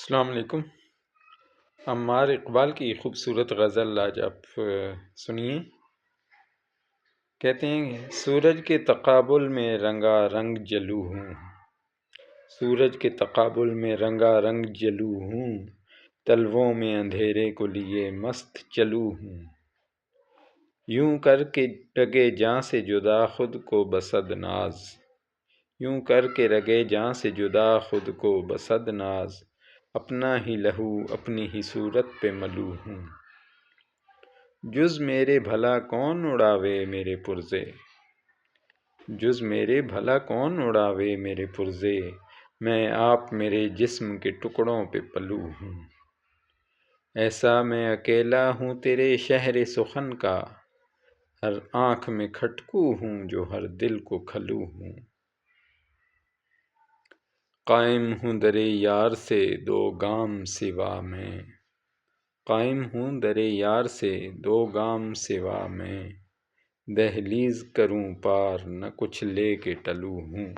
السلام علیکم۔ عمار اقبال کی خوبصورت غزل آج آپ سنیے۔ کہتے ہیں سورج کے تقابل میں رنگا رنگ جلو ہوں، سورج کے تقابل میں رنگا رنگ جلو ہوں، تلووں میں اندھیرے کو لیے مست چلو ہوں، یوں کر کے رگے جاں سے جدا خود کو بصد ناز، یوں کر کے رگے جاں سے جدا خود کو بصد ناز، اپنا ہی لہو اپنی ہی صورت پہ ملو ہوں، جز میرے بھلا کون اڑاوے میرے پرزے، جز میرے بھلا کون اڑاوے میرے پرزے، میں آپ میرے جسم کے ٹکڑوں پہ پلو ہوں، ایسا میں اکیلا ہوں تیرے شہر سخن کا، ہر آنکھ میں کھٹکو ہوں جو ہر دل کو کھلو ہوں، قائم ہوں در یار سے دو گام سوا میں، قائم ہوں در یار سے دو گام سوا میں، دہلیز کروں پار نہ کچھ لے کے ٹلو ہوں۔